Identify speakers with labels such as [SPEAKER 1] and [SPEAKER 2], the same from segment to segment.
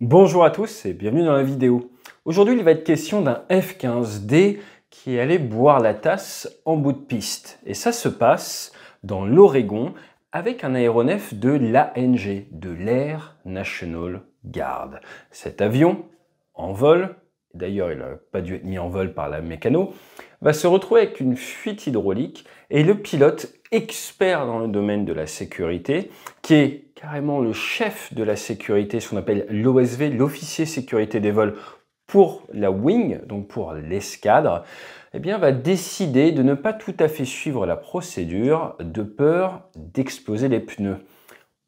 [SPEAKER 1] Bonjour à tous et bienvenue dans la vidéo. Aujourd'hui, il va être question d'un F-15D qui allait boire la tasse en bout de piste. Et ça se passe dans l'Oregon avec un aéronef de l'ANG, de l'Air National Guard. Cet avion, en vol, d'ailleurs il n'a pas dû être mis en vol par la mécano, va se retrouver avec une fuite hydraulique et le pilote, expert dans le domaine de la sécurité, qui est carrément le chef de la sécurité, ce qu'on appelle l'OSV, l'officier sécurité des vols pour la wing, donc pour l'escadre, eh bien, va décider de ne pas tout à fait suivre la procédure de peur d'exploser les pneus.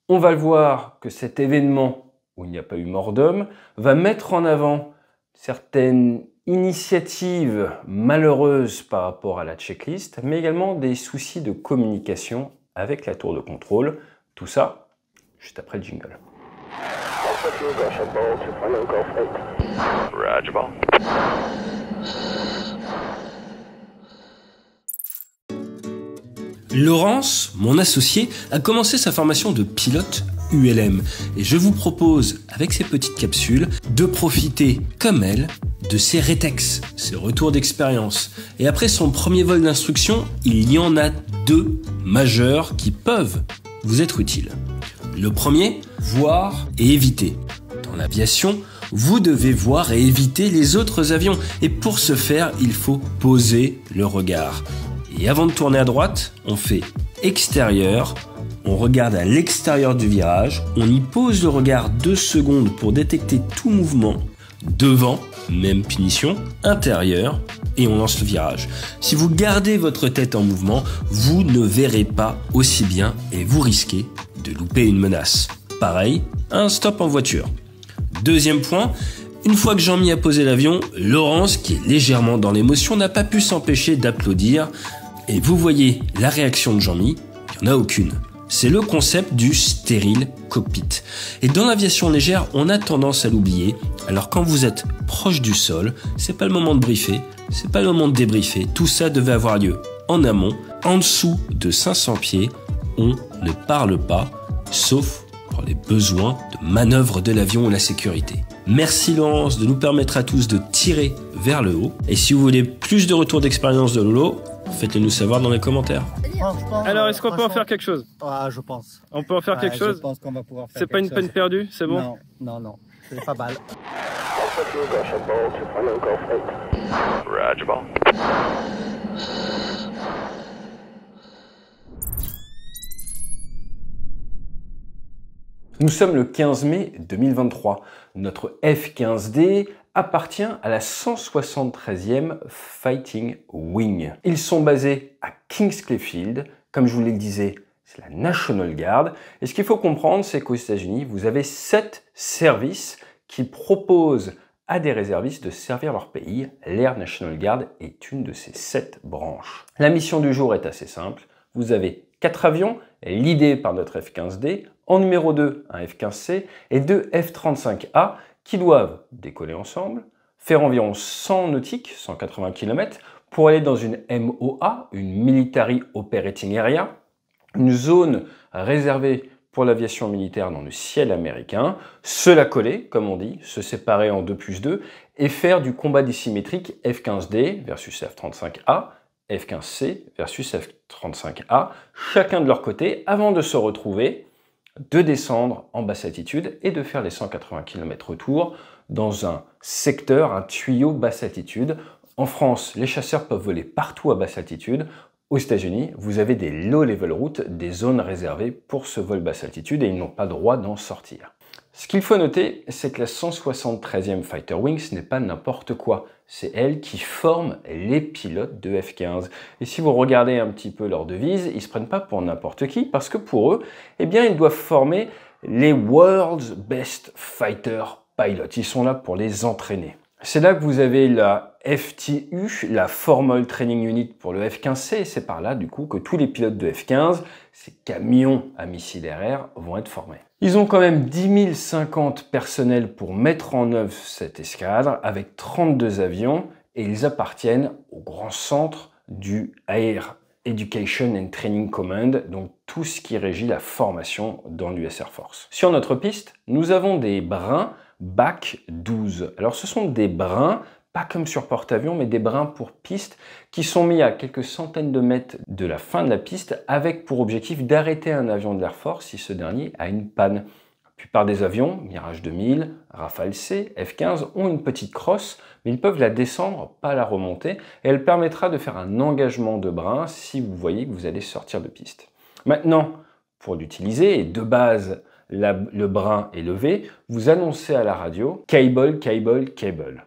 [SPEAKER 1] On va le voir que cet événement, où il n'y a pas eu mort d'homme, va mettre en avant certaines initiatives malheureuses par rapport à la checklist, mais également des soucis de communication avec la tour de contrôle. Tout ça, juste après le jingle.
[SPEAKER 2] Laurence, mon associé, a commencé sa formation de pilote ULM et je vous propose, avec ces petites capsules, de profiter, comme elle, de ses rétex, ses retours d'expérience. Et après son premier vol d'instruction, il y en a deux majeurs qui peuvent vous être utiles. Le premier, voir et éviter. Dans l'aviation, vous devez voir et éviter les autres avions. Et pour ce faire, il faut poser le regard. Et avant de tourner à droite, on fait extérieur, on regarde à l'extérieur du virage, on y pose le regard 2 secondes pour détecter tout mouvement, devant, même punition, intérieur, et on lance le virage. Si vous gardez votre tête en mouvement, vous ne verrez pas aussi bien et vous risquez de louper une menace. Pareil, un stop en voiture. Deuxième point, une fois que Jean-Mi a posé l'avion, Laurence, qui est légèrement dans l'émotion, n'a pas pu s'empêcher d'applaudir. Et vous voyez la réaction de Jean-Mi, il n'y en a aucune. C'est le concept du stérile cockpit. Et dans l'aviation légère, on a tendance à l'oublier. Alors quand vous êtes proche du sol, c'est pas le moment de briefer, c'est pas le moment de débriefer. Tout ça devait avoir lieu en amont. En dessous de 500 pieds, on ne parle pas, sauf pour les besoins de manœuvre de l'avion ou la sécurité. Merci Laurence de nous permettre à tous de tirer vers le haut. Et si vous voulez plus de retours d'expérience de Lolo, faites-le nous savoir dans les commentaires.
[SPEAKER 3] Alors, est-ce qu'on peut en faire quelque chose?
[SPEAKER 4] Ah, je pense.
[SPEAKER 3] On peut en faire quelque chose?
[SPEAKER 4] Je pense qu'on va pouvoir faire
[SPEAKER 3] C'est pas une peine perdue, c'est bon?
[SPEAKER 4] Non, non, non. C'est pas mal.
[SPEAKER 1] Nous sommes le 15 mai 2023. Notre F-15D appartient à la 173e Fighting Wing. Ils sont basés à Kingsley Field. Comme je vous le disais, c'est la National Guard. Et ce qu'il faut comprendre, c'est qu'aux États-Unis, vous avez 7 services qui proposent à des réservistes de servir leur pays. L'Air National Guard est une de ces 7 branches. La mission du jour est assez simple. Vous avez 4 avions, l'idée par notre F-15D, en numéro 2, un F-15C et 2 F-35A qui doivent décoller ensemble, faire environ 100 nautiques, 180 km, pour aller dans une MOA, une Military Operating Area, une zone réservée pour l'aviation militaire dans le ciel américain, se la coller, comme on dit, se séparer en 2+2 et faire du combat dissymétrique F-15D versus F-35A, F-15C versus F-35A, chacun de leur côté, avant de se retrouver, de descendre en basse altitude et de faire les 180 km retour dans un secteur, un tuyau basse altitude. En France, les chasseurs peuvent voler partout à basse altitude. Aux États-Unis, vous avez des low-level routes, des zones réservées pour ce vol basse altitude et ils n'ont pas droit d'en sortir. Ce qu'il faut noter, c'est que la 173e Fighter Wing, ce n'est pas n'importe quoi. C'est elle qui forme les pilotes de F-15. Et si vous regardez un petit peu leur devise, ils ne se prennent pas pour n'importe qui, parce que pour eux, eh bien, ils doivent former les World's Best Fighter Pilots. Ils sont là pour les entraîner. C'est là que vous avez la FTU, la Formal Training Unit pour le F-15C, et c'est par là du coup que tous les pilotes de F-15, ces camions à missiles RR, vont être formés. Ils ont quand même 10 050 personnels pour mettre en œuvre cette escadre, avec 32 avions, et ils appartiennent au grand centre du Air Education and Training Command, donc tout ce qui régit la formation dans l'US Air Force. Sur notre piste, nous avons des brins BAC 12. Alors ce sont des brins, pas comme sur porte-avions, mais des brins pour piste qui sont mis à quelques centaines de mètres de la fin de la piste avec pour objectif d'arrêter un avion de l'Air Force si ce dernier a une panne. La plupart des avions, Mirage 2000, Rafale C, F-15, ont une petite crosse, mais ils peuvent la descendre, pas la remonter, et elle permettra de faire un engagement de brin si vous voyez que vous allez sortir de piste. Maintenant, pour l'utiliser, et de base, le brin est levé, vous annoncez à la radio « cable, cable, cable ».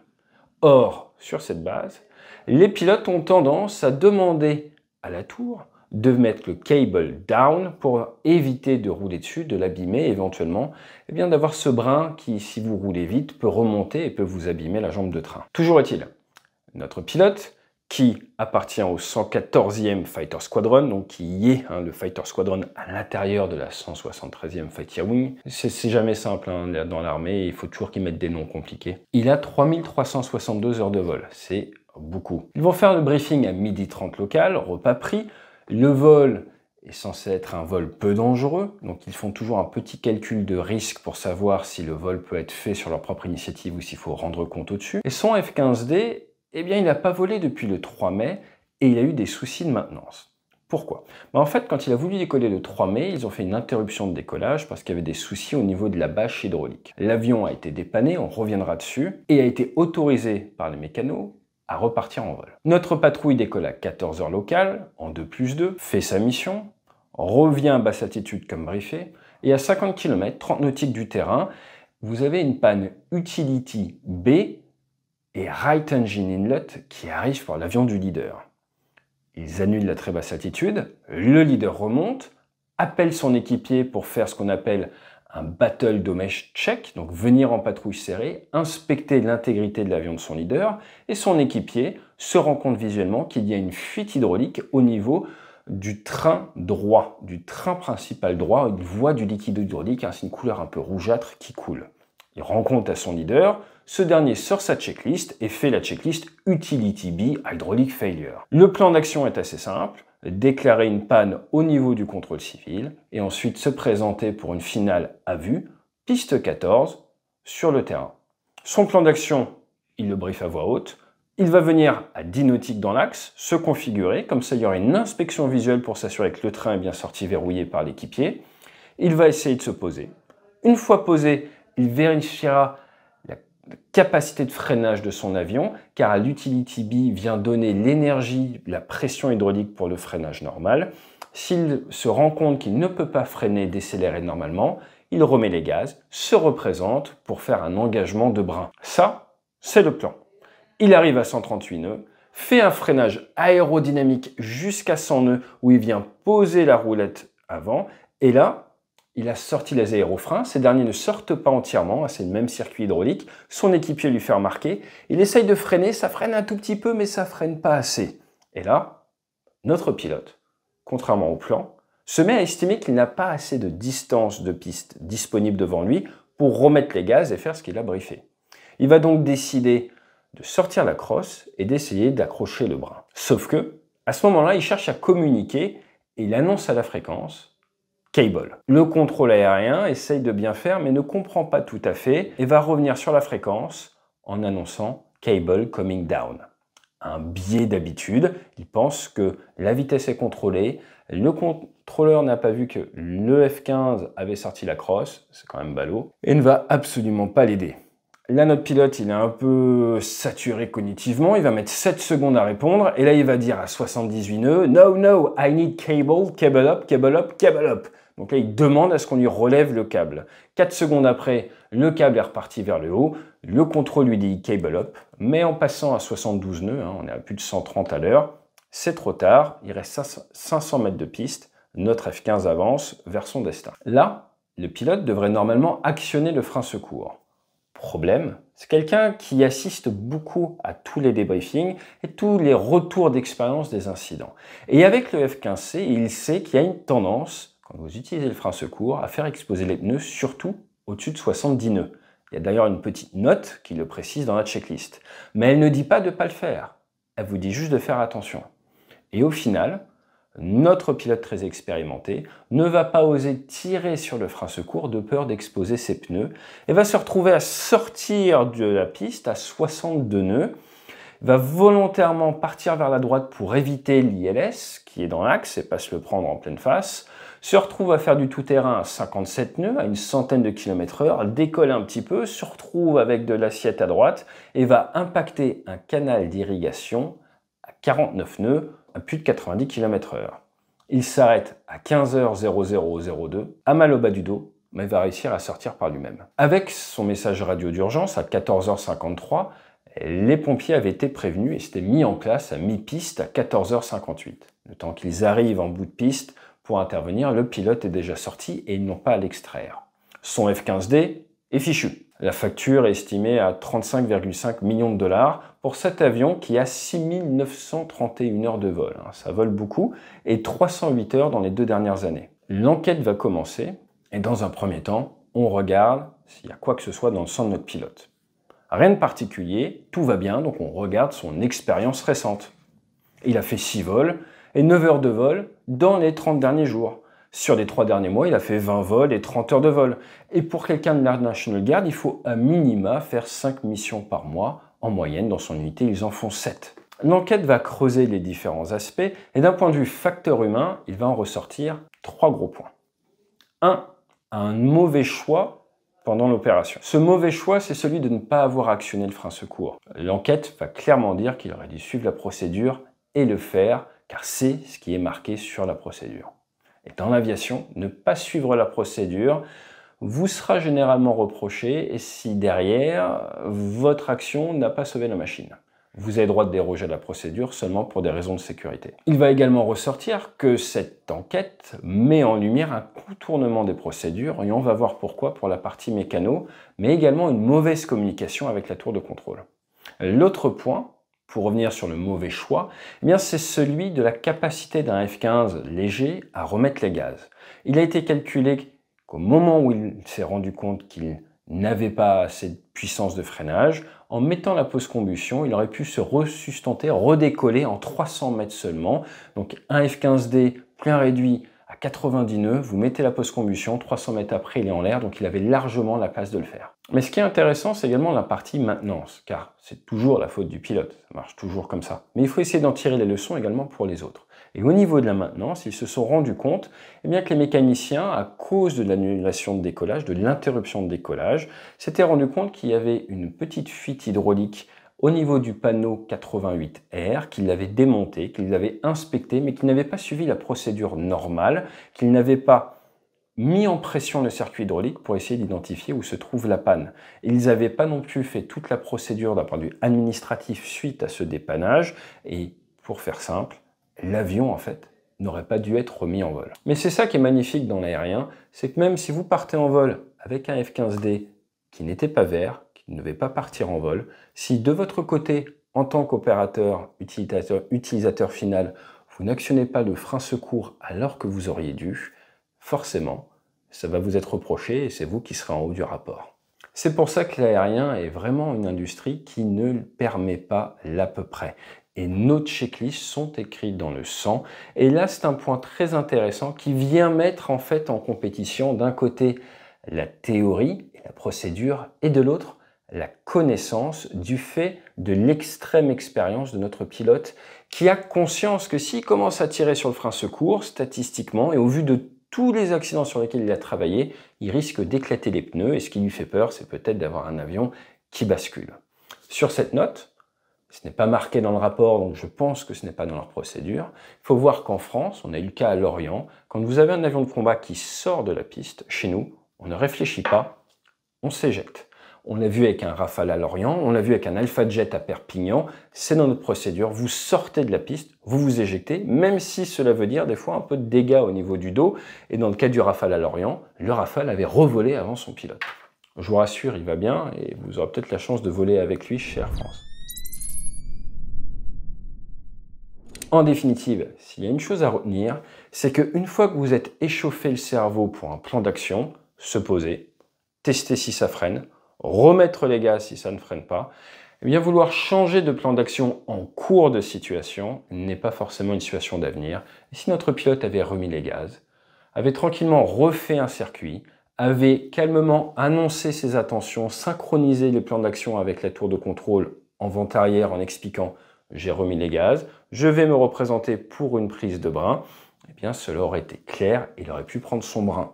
[SPEAKER 1] Or, sur cette base, les pilotes ont tendance à demander à la tour de mettre le cable down pour éviter de rouler dessus, de l'abîmer, éventuellement, et bien d'avoir ce brin qui, si vous roulez vite, peut remonter et peut vous abîmer la jambe de train. Toujours est-il, notre pilote, qui appartient au 114e Fighter Squadron, donc qui y est le Fighter Squadron à l'intérieur de la 173e Fighter Wing. C'est jamais simple dans l'armée, il faut toujours qu'ils mettent des noms compliqués. Il a 3362 heures de vol, c'est beaucoup. Ils vont faire le briefing à 12h30 local, repas pris. Le vol est censé être un vol peu dangereux, donc ils font toujours un petit calcul de risque pour savoir si le vol peut être fait sur leur propre initiative ou s'il faut rendre compte au-dessus. Et son F-15D, eh bien, il n'a pas volé depuis le 3 mai et il a eu des soucis de maintenance. Pourquoi? En fait, quand il a voulu décoller le 3 mai, ils ont fait une interruption de décollage parce qu'il y avait des soucis au niveau de la bâche hydraulique. L'avion a été dépanné, on reviendra dessus, et a été autorisé par les mécanos à repartir en vol. Notre patrouille décolle à 14h locale, en 2+2, fait sa mission, revient à basse altitude comme briefé, et à 50 km, 30 nautiques du terrain, vous avez une panne Utility B et Right Engine Inlet qui arrive pour l'avion du leader. Ils annulent la très basse altitude, le leader remonte, appelle son équipier pour faire ce qu'on appelle un Battle Damage Check, donc venir en patrouille serrée, inspecter l'intégrité de l'avion de son leader, et son équipier se rend compte visuellement qu'il y a une fuite hydraulique au niveau du train droit, du train principal droit. Il voit du liquide hydraulique, c'est une couleur un peu rougeâtre qui coule. Il rend compte à son leader, ce dernier sort sa checklist et fait la checklist Utility B Hydraulic Failure. Le plan d'action est assez simple, déclarer une panne au niveau du contrôle civil et ensuite se présenter pour une finale à vue, piste 14, sur le terrain. Son plan d'action, il le briefe à voix haute, il va venir à 10 nautiques dans l'axe, se configurer, comme ça il y aura une inspection visuelle pour s'assurer que le train est bien sorti verrouillé par l'équipier. Il va essayer de se poser. Une fois posé, il vérifiera la capacité de freinage de son avion, car l'Utility B vient donner l'énergie, la pression hydraulique pour le freinage normal. S'il se rend compte qu'il ne peut pas freiner et décélérer normalement, il remet les gaz, se représente pour faire un engagement de brin. Ça, c'est le plan. Il arrive à 138 nœuds, fait un freinage aérodynamique jusqu'à 100 nœuds où il vient poser la roulette avant, et là, il a sorti les aérofreins, ces derniers ne sortent pas entièrement, c'est le même circuit hydraulique, son équipier lui fait remarquer, il essaye de freiner, ça freine un tout petit peu mais ça freine pas assez. Et là, notre pilote, contrairement au plan, se met à estimer qu'il n'a pas assez de distance de piste disponible devant lui pour remettre les gaz et faire ce qu'il a briefé. Il va donc décider de sortir la crosse et d'essayer d'accrocher le brin. Sauf que, à ce moment-là, il cherche à communiquer et il annonce à la fréquence cable. Le contrôle aérien essaye de bien faire mais ne comprend pas tout à fait et va revenir sur la fréquence en annonçant cable coming down. Un biais d'habitude, il pense que la vitesse est contrôlée, le contrôleur n'a pas vu que le F-15 avait sorti la crosse, c'est quand même ballot, et ne va absolument pas l'aider. Là, notre pilote, il est un peu saturé cognitivement, il va mettre 7 secondes à répondre, et là, il va dire à 78 nœuds, « No, no, I need cable, cable up, cable up, cable up ». Donc là, il demande à ce qu'on lui relève le câble. 4 secondes après, le câble est reparti vers le haut, le contrôle lui dit « cable up », mais en passant à 72 nœuds, on est à plus de 130 à l'heure, c'est trop tard, il reste 500 mètres de piste, notre F-15 avance vers son destin. Là, le pilote devrait normalement actionner le frein secours. Problème, c'est quelqu'un qui assiste beaucoup à tous les débriefings et tous les retours d'expérience des incidents. Et avec le F-15C, il sait qu'il y a une tendance, quand vous utilisez le frein secours, à faire exploser les pneus, surtout au-dessus de 70 nœuds. Il y a d'ailleurs une petite note qui le précise dans la checklist. Mais elle ne dit pas de ne pas le faire. Elle vous dit juste de faire attention. Et au final, Notre pilote très expérimenté ne va pas oser tirer sur le frein secours de peur d'exposer ses pneus et va se retrouver à sortir de la piste à 62 nœuds. Il va volontairement partir vers la droite pour éviter l'ILS qui est dans l'axe et pas se le prendre en pleine face. Se retrouve à faire du tout-terrain à 57 nœuds, à une centaine de km/h, décolle un petit peu, se retrouve avec de l'assiette à droite et va impacter un canal d'irrigation à 49 nœuds, à plus de 90 km/h. Il s'arrête à 15h0002, à mal au bas du dos, mais va réussir à sortir par lui-même. Avec son message radio d'urgence à 14h53, les pompiers avaient été prévenus et s'étaient mis en place à mi-piste à 14h58. Le temps qu'ils arrivent en bout de piste pour intervenir, le pilote est déjà sorti et ils n'ont pas à l'extraire. Son F-15D est fichu. La facture est estimée à 35,5 millions de dollars pour cet avion qui a 6931 heures de vol. Ça vole beaucoup et 308 heures dans les 2 dernières années. L'enquête va commencer et dans un premier temps, on regarde s'il y a quoi que ce soit dans le sang de notre pilote. Rien de particulier, tout va bien, donc on regarde son expérience récente. Il a fait 6 vols et 9 heures de vol dans les 30 derniers jours. Sur les 3 derniers mois, il a fait 20 vols et 30 heures de vol. Et pour quelqu'un de la National Guard, il faut à minima faire 5 missions par mois. En moyenne, dans son unité, ils en font 7. L'enquête va creuser les différents aspects et d'un point de vue facteur humain, il va en ressortir 3 gros points. 1. Un mauvais choix pendant l'opération. Ce mauvais choix, c'est celui de ne pas avoir actionné le frein secours. L'enquête va clairement dire qu'il aurait dû suivre la procédure et le faire, car c'est ce qui est marqué sur la procédure. Et dans l'aviation, ne pas suivre la procédure vous sera généralement reproché et si derrière, votre action n'a pas sauvé la machine. Vous avez le droit de déroger à la procédure seulement pour des raisons de sécurité. Il va également ressortir que cette enquête met en lumière un contournement des procédures et on va voir pourquoi pour la partie mécano, mais également une mauvaise communication avec la tour de contrôle. L'autre point, pour revenir sur le mauvais choix, eh bien c'est celui de la capacité d'un F-15 léger à remettre les gaz. Il a été calculé qu'au moment où il s'est rendu compte qu'il n'avait pas assez de puissance de freinage, en mettant la post-combustion, il aurait pu se resustenter, redécoller en 300 mètres seulement. Donc un F-15D plein réduit à 90 nœuds, vous mettez la post-combustion, 300 mètres après il est en l'air, donc il avait largement la place de le faire. Mais ce qui est intéressant, c'est également la partie maintenance, car c'est toujours la faute du pilote, ça marche toujours comme ça. Mais il faut essayer d'en tirer les leçons également pour les autres. Et au niveau de la maintenance, ils se sont rendus compte eh bien, que les mécaniciens, à cause de l'annulation de décollage, de l'interruption de décollage, s'étaient rendus compte qu'il y avait une petite fuite hydraulique au niveau du panneau 88R, qu'ils l'avaient démonté, qu'ils l'avaient inspecté, mais qu'ils n'avaient pas suivi la procédure normale, qu'ils n'avaient pas mis en pression le circuit hydraulique pour essayer d'identifier où se trouve la panne. Ils n'avaient pas non plus fait toute la procédure d'un point de vue administratif suite à ce dépannage, et pour faire simple, l'avion en fait n'aurait pas dû être remis en vol. Mais c'est ça qui est magnifique dans l'aérien, c'est que même si vous partez en vol avec un F-15D qui n'était pas vert, qui ne devait pas partir en vol, si de votre côté, en tant qu'opérateur, utilisateur final, vous n'actionnez pas le frein secours alors que vous auriez dû, forcément, ça va vous être reproché et c'est vous qui serez en haut du rapport. C'est pour ça que l'aérien est vraiment une industrie qui ne permet pas l'à peu près. Et nos checklists sont écrites dans le sang. Et là, c'est un point très intéressant qui vient mettre en fait en compétition d'un côté la théorie et la procédure et de l'autre la connaissance du fait de l'extrême expérience de notre pilote qui a conscience que s'il commence à tirer sur le frein secours, statistiquement, et au vu de tous les accidents sur lesquels il a travaillé, il risque d'éclater les pneus et ce qui lui fait peur, c'est peut-être d'avoir un avion qui bascule. Sur cette note, ce n'est pas marqué dans le rapport, donc je pense que ce n'est pas dans leur procédure. Il faut voir qu'en France, on a eu le cas à Lorient, quand vous avez un avion de combat qui sort de la piste, chez nous, on ne réfléchit pas, on s'éjecte. On l'a vu avec un Rafale à Lorient, on l'a vu avec un Alpha Jet à Perpignan, c'est dans notre procédure, vous sortez de la piste, vous vous éjectez, même si cela veut dire des fois un peu de dégâts au niveau du dos, et dans le cas du Rafale à Lorient, le Rafale avait revolé avant son pilote. Je vous rassure, il va bien, et vous aurez peut-être la chance de voler avec lui chez Air France. En définitive, s'il y a une chose à retenir, c'est qu'une fois que vous êtes échauffé le cerveau pour un plan d'action, se poser, tester si ça freine, remettre les gaz si ça ne freine pas, Eh bien, vouloir changer de plan d'action en cours de situation n'est pas forcément une situation d'avenir. Et si notre pilote avait remis les gaz, avait tranquillement refait un circuit, avait calmement annoncé ses intentions, synchronisé les plans d'action avec la tour de contrôle en vente arrière en expliquant « j'ai remis les gaz, je vais me représenter pour une prise de brin », eh bien, cela aurait été clair, il aurait pu prendre son brin.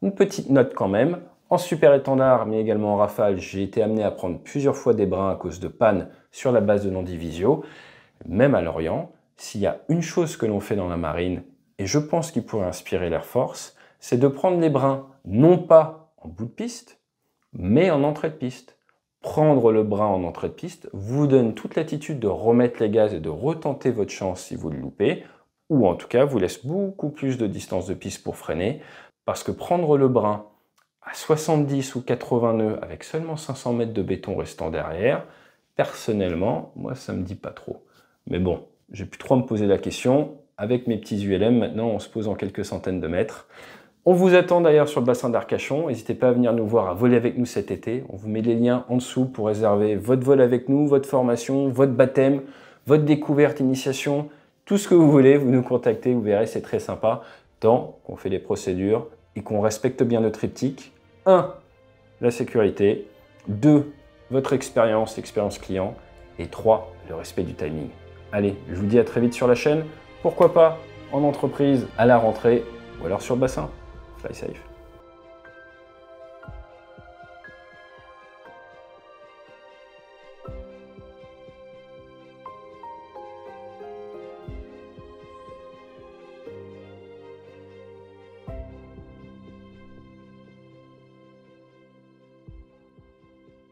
[SPEAKER 1] Une petite note quand même. En super étendard, mais également en rafale, j'ai été amené à prendre plusieurs fois des brins à cause de panne sur la base de Nandi-Visio. Même à Lorient, s'il y a une chose que l'on fait dans la marine, et je pense qu'il pourrait inspirer l'Air Force, c'est de prendre les brins non pas en bout de piste, mais en entrée de piste. Prendre le brin en entrée de piste vous donne toute l'attitude de remettre les gaz et de retenter votre chance si vous le loupez, ou en tout cas vous laisse beaucoup plus de distance de piste pour freiner, parce que prendre le brin à 70 ou 80 nœuds avec seulement 500 mètres de béton restant derrière, personnellement, moi ça me dit pas trop. Mais bon, j'ai plus trop à me poser la question. Avec mes petits ULM, maintenant on se pose en quelques centaines de mètres. On vous attend d'ailleurs sur le bassin d'Arcachon. N'hésitez pas à venir nous voir, à voler avec nous cet été. On vous met les liens en dessous pour réserver votre vol avec nous, votre formation, votre baptême, votre découverte, initiation, tout ce que vous voulez. Vous nous contactez, vous verrez, c'est très sympa. Tant qu'on fait les procédures et qu'on respecte bien le triptyque. 1. La sécurité. 2. Votre expérience, l'expérience client. Et 3. Le respect du timing. Allez, je vous dis à très vite sur la chaîne. Pourquoi pas en entreprise à la rentrée ou alors sur le bassin. Fly safe.